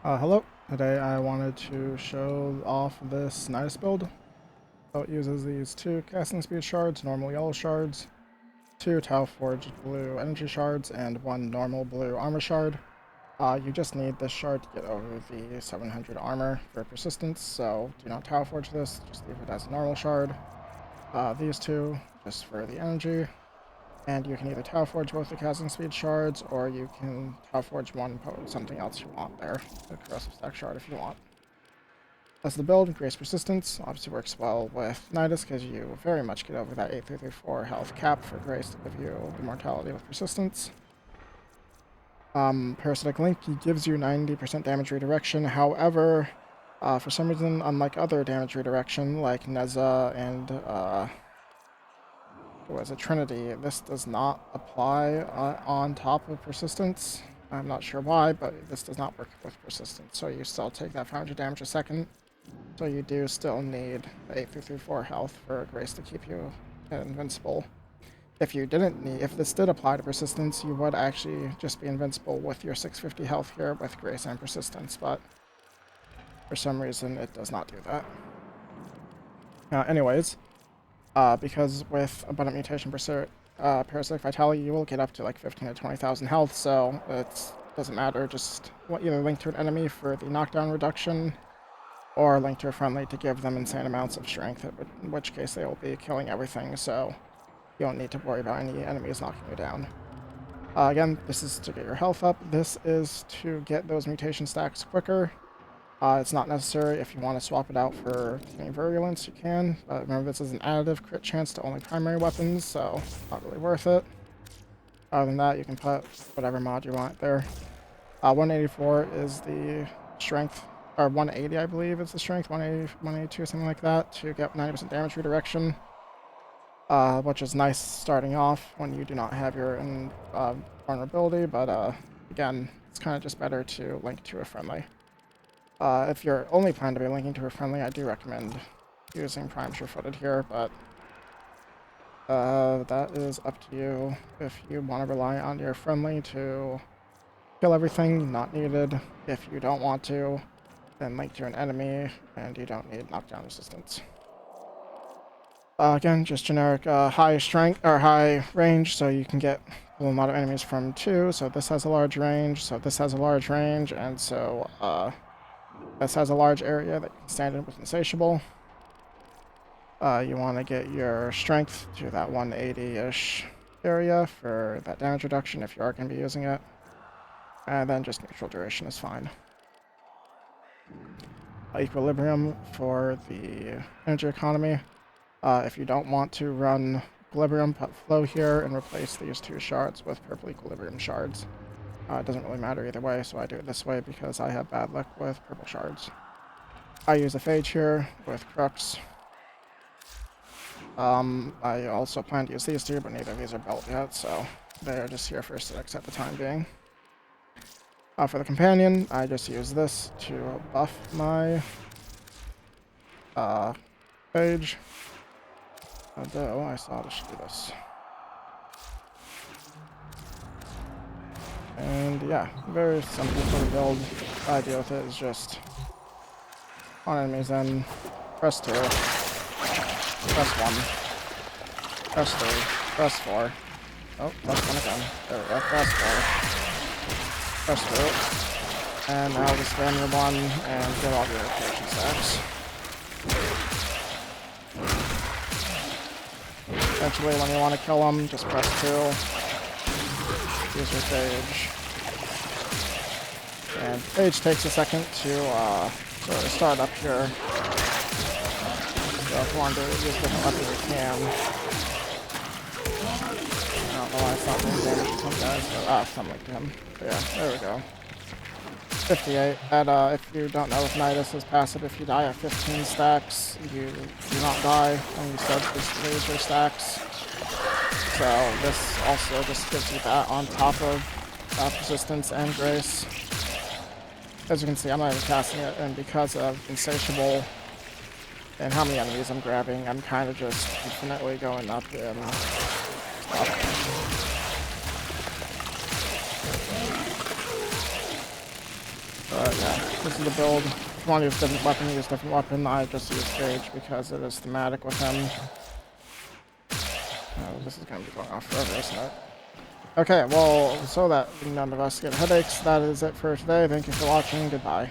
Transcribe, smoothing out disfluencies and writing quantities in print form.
Hello. Today I wanted to show off this Nidus build. So it uses these two casting speed shards, normal yellow shards, two Tau Forged blue energy shards, and one normal blue armor shard. You just need this shard to get over the 700 armor for persistence, so do not Tau Forge this, just leave it as a normal shard. These two, just for the energy, and you can either Tau Forge both the casting speed shards, or you can Tau Forge one, put something else you want there, a corrosive stack shard if you want. That's the build. Grace Persistence obviously works well with Nidus because you very much get over that 8334 health cap for Grace to give you Immortality with Persistence. Parasitic Link, he gives you 90% damage redirection. However, for some reason, unlike other damage redirection like Neza and was a Trinity, this does not apply on top of Persistence. I'm not sure why, but this does not work with Persistence, so you still take that 500 damage a second. So you do still need 8334 health for Grace to keep you invincible. If you didn't need, if this did apply to Persistence, you would actually just be invincible with your 650 health here with Grace and Persistence, but for some reason it does not do that. Anyways, because with Abundant Mutation Parasitic Vitality, you will get up to like 15 to 20,000 health, so it doesn't matter, just either link to an enemy for the knockdown reduction, or link to a friendly to give them insane amounts of strength, in which case they will be killing everything, so you don't need to worry about any enemies knocking you down. Again, this is to get your health up. This is to get those mutation stacks quicker. It's not necessary. If you want to swap it out for Virulence, you can. Remember, this is an additive crit chance to only primary weapons, so not really worth it. Other than that, you can put whatever mod you want there. 184 is the strength, or 180 I believe is the strength, 180, 182 something like that, to get 90% damage redirection, which is nice starting off when you do not have your vulnerability, but again, it's kind of just better to link to a friendly. If you're only planning to be linking to a friendly, I do recommend using Prime Sure-Footed here, but that is up to you. If you want to rely on your friendly to kill everything, not needed. If you don't want to, then link to an enemy, and you don't need knockdown resistance. Again, just generic high strength or high range, so you can get a lot of enemies from 2. So this has a large range, so this has a large range, and so this has a large area that you can stand in with Insatiable. You want to get your strength to that 180-ish area for that damage reduction if you are going to be using it, and then just neutral duration is fine. Equilibrium for the energy economy. If you don't want to run Equilibrium, put Flow here and replace these 2 shards with purple Equilibrium shards. It doesn't really matter either way, so I do it this way because I have bad luck with purple shards. I use a Phage here with Crux. I also plan to use these 2, but neither of these are built yet, so they're just here for aesthetics at the time being. For the companion, I just use this to buff my Phage. Although I saw I should do this. And yeah, very simple sort of build. The idea with it is just on enemies in, press 2, press 1, press 3, press 4. Oh, press 1 again. There we go, press 4. Press 2. And now just spam your 1 and get all your rotation stacks. Eventually, when you want to kill them, just press 2. Use your Phage. And Phage takes a second to sort of start up here. So if you want to use different weapons, you can. I don't know why it's not doing damage to some guys, but something like him. But yeah, there we go. 58. And if you don't know, with Nidus' passive, if you die at 15 stacks, you do not die when you start to lose your stacks. So this also just gives you that on top of Persistence and Grace. As you can see, I'm not even casting it, and because of Insatiable and how many enemies I'm grabbing, I'm kind of just infinitely going up and up. But yeah. This is the build. If you want to use different weapon, use different weapon. I just use Rage because it is thematic with him. Oh, this is going to be going off forever, isn't it? Okay, well, so that none of us get headaches, that is it for today. Thank you for watching. Goodbye.